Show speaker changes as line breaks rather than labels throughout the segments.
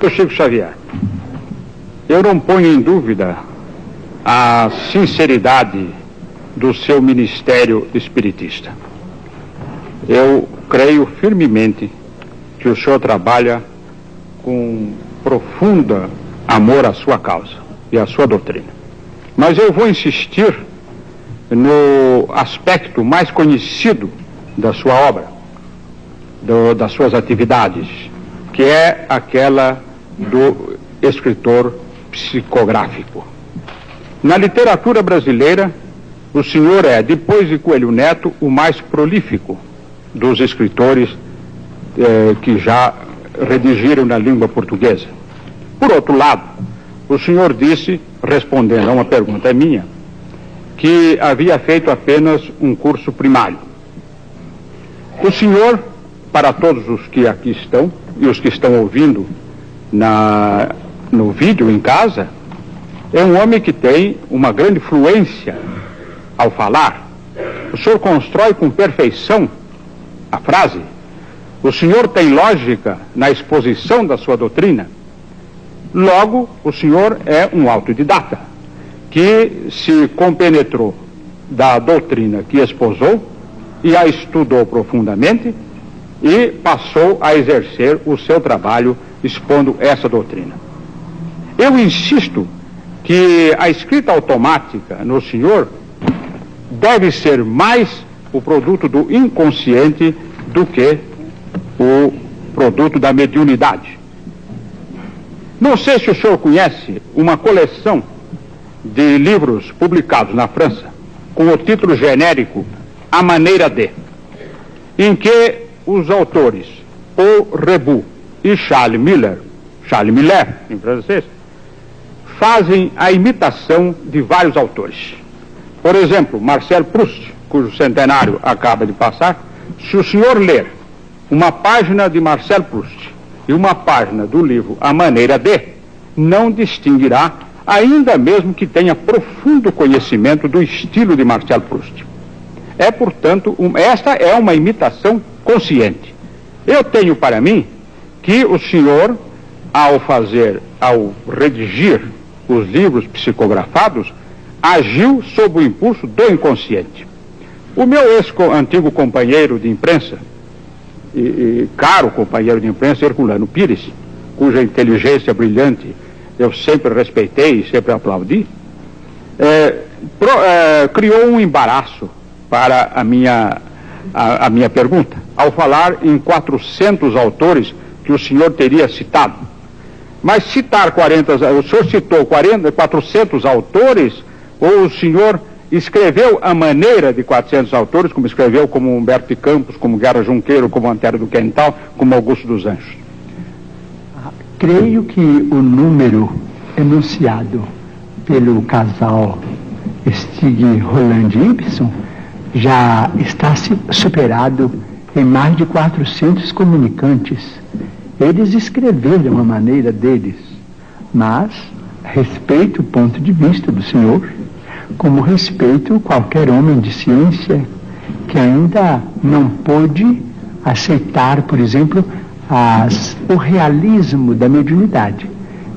Chico Xavier, eu não ponho em dúvida a sinceridade do seu ministério espiritista. Eu creio firmemente que o senhor trabalha com profunda amor à sua causa e à sua doutrina. Mas eu vou insistir no aspecto mais conhecido da sua obra, das suas atividades, que é aquela do escritor psicográfico. Na literatura brasileira, o senhor é, depois de Coelho Neto, o mais prolífico dos escritores que já redigiram na língua portuguesa. Por outro lado, o senhor disse, respondendo a uma pergunta minha, que havia feito apenas um curso primário. O senhor, para todos os que aqui estão e os que estão ouvindo no vídeo em casa, é um homem que tem uma grande fluência ao falar. O senhor constrói com perfeição a frase. O senhor tem lógica na exposição da sua doutrina. Logo, o senhor é um autodidata que se compenetrou da doutrina que esposou e a estudou profundamente e passou a exercer o seu trabalho expondo essa doutrina. Eu insisto que a escrita automática no senhor deve ser mais o produto do inconsciente do que o produto da mediunidade. Não sei se o senhor conhece uma coleção de livros publicados na França com o título genérico A Maneira de, em que os autores Paul Rebut e Charles Miller em francês, fazem a imitação de vários autores. Por exemplo, Marcel Proust, cujo centenário acaba de passar, se o senhor ler uma página de Marcel Proust e uma página do livro A Maneira de, não distinguirá, ainda mesmo que tenha profundo conhecimento do estilo de Marcel Proust. É, portanto, esta é uma imitação consciente. Eu tenho para mim que o senhor, ao redigir os livros psicografados, agiu sob o impulso do inconsciente. O meu ex-antigo companheiro de imprensa, e caro companheiro de imprensa, Herculano Pires, cuja inteligência brilhante eu sempre respeitei e sempre aplaudi, criou um embaraço para a minha pergunta, ao falar em 400 autores que o senhor teria citado. Mas citar 40, o senhor citou 400 autores, ou o senhor escreveu a maneira de 400 autores, como escreveu como Humberto de Campos, como Guerra Junqueiro, como Antero do Quental, como Augusto dos Anjos?
Creio que o número enunciado pelo casal Stig Roland Ibsen já está superado em mais de 400 comunicantes. Eles escreveram a maneira deles, mas respeito o ponto de vista do senhor, como respeito qualquer homem de ciência que ainda não pôde aceitar, por exemplo, o realismo da mediunidade.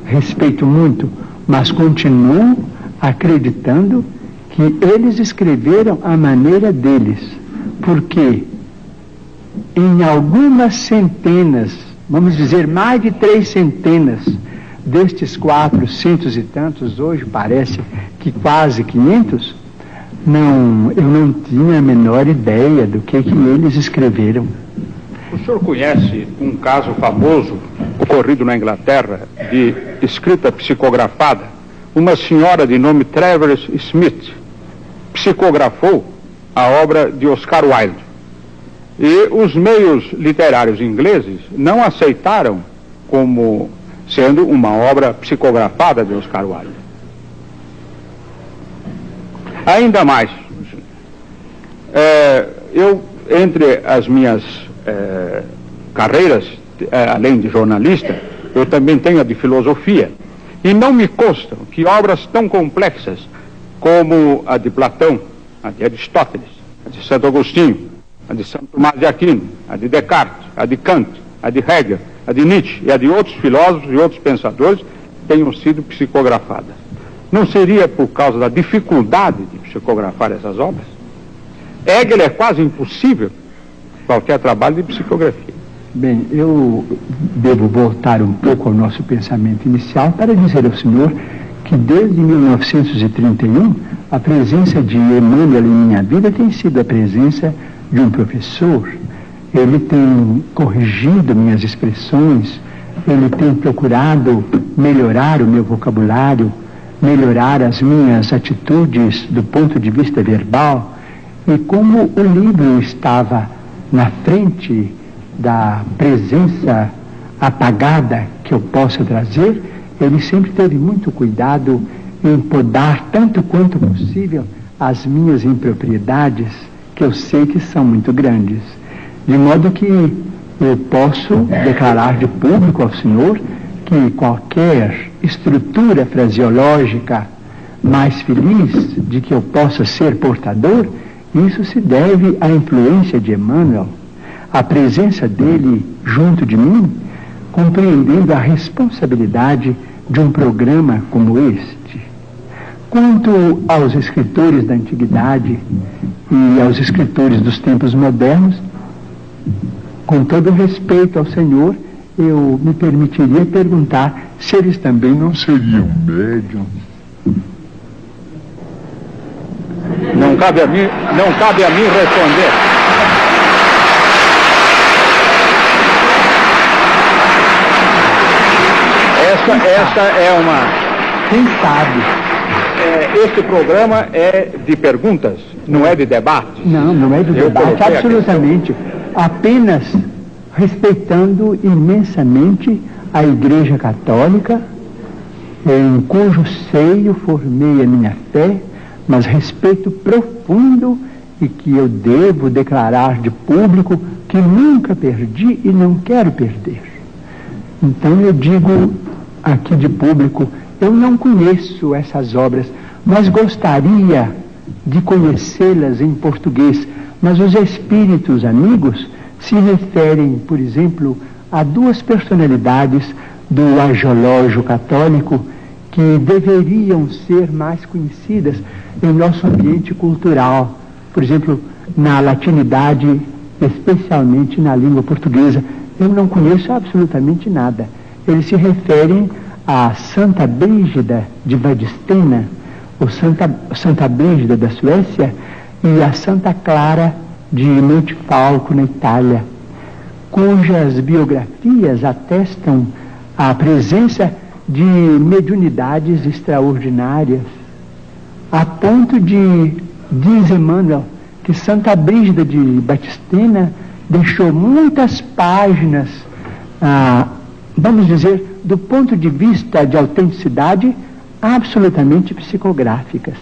Respeito muito, mas continuo acreditando que eles escreveram a maneira deles, porque em algumas centenas, vamos dizer mais de 3 centenas destes 400 e tantos, hoje parece que quase 500, eu não tinha a menor ideia do que eles escreveram.
O senhor conhece um caso famoso ocorrido na Inglaterra de escrita psicografada? Uma senhora de nome Travers Smith psicografou a obra de Oscar Wilde. E os meios literários ingleses não aceitaram como sendo uma obra psicografada de Oscar Wilde. Ainda mais, entre as minhas carreiras, além de jornalista, eu também tenho a de filosofia. E não me constam que obras tão complexas como a de Platão, a de Aristóteles, a de Santo Agostinho, a de Santo Tomás de Aquino, a de Descartes, a de Kant, a de Hegel a de Nietzsche e a de outros filósofos e outros pensadores, tenham sido psicografadas. Não seria por causa da dificuldade de psicografar essas obras? Hegel é quase impossível qualquer trabalho de psicografia.
Bem, eu devo voltar um pouco ao nosso pensamento inicial para dizer ao senhor que desde 1931 a presença de Emmanuel em minha vida tem sido a presença de um professor. Ele tem corrigido minhas expressões, ele tem procurado melhorar o meu vocabulário, melhorar as minhas atitudes do ponto de vista verbal. E como o livro estava na frente da presença apagada que eu possa trazer, ele sempre teve muito cuidado em podar tanto quanto possível as minhas impropriedades, que eu sei que são muito grandes. De modo que eu posso declarar de público ao senhor que qualquer estrutura fraseológica mais feliz de que eu possa ser portador, isso se deve à influência de Emmanuel, a presença dele junto de mim, compreendendo a responsabilidade de um programa como este. Quanto aos escritores da antiguidade e aos escritores dos tempos modernos, com todo respeito ao senhor, eu me permitiria perguntar se eles também não seriam médiums.
Não cabe a mim responder. Essa é uma...
Quem sabe?
Este programa é de perguntas, não é de debate.
Não é de debate, absolutamente. Apenas respeitando imensamente a Igreja Católica, em cujo seio formei a minha fé, mas respeito profundo e que eu devo declarar de público que nunca perdi e não quero perder. Então eu digo aqui de público, eu não conheço essas obras, mas gostaria de conhecê-las em português. Mas os espíritos amigos se referem, por exemplo, a duas personalidades do argeológio católico que deveriam ser mais conhecidas em nosso ambiente cultural. Por exemplo, na latinidade, especialmente na língua portuguesa, eu não conheço absolutamente nada. Eles se referem a Santa Brígida de Vadstena, ou Santa Brígida da Suécia, e a Santa Clara de Montefalco, na Itália, cujas biografias atestam a presença de mediunidades extraordinárias, a ponto de, diz Emmanuel, que Santa Brígida de Vadstena deixou muitas páginas, vamos dizer, do ponto de vista de autenticidade, absolutamente psicográficas.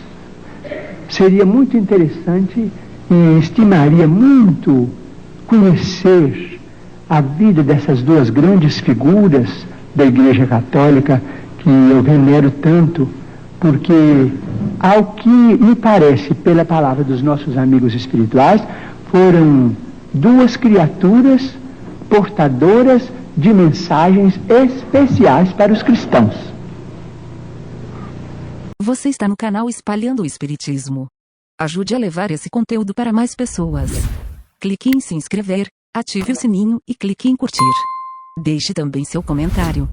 Seria muito interessante e estimaria muito conhecer a vida dessas duas grandes figuras da Igreja Católica que eu venero tanto, porque, ao que me parece, pela palavra dos nossos amigos espirituais, foram duas criaturas portadoras de mensagens especiais para os cristãos.
Você está no canal Espalhando o Espiritismo. Ajude a levar esse conteúdo para mais pessoas. Clique em se inscrever, ative o sininho e clique em curtir. Deixe também seu comentário.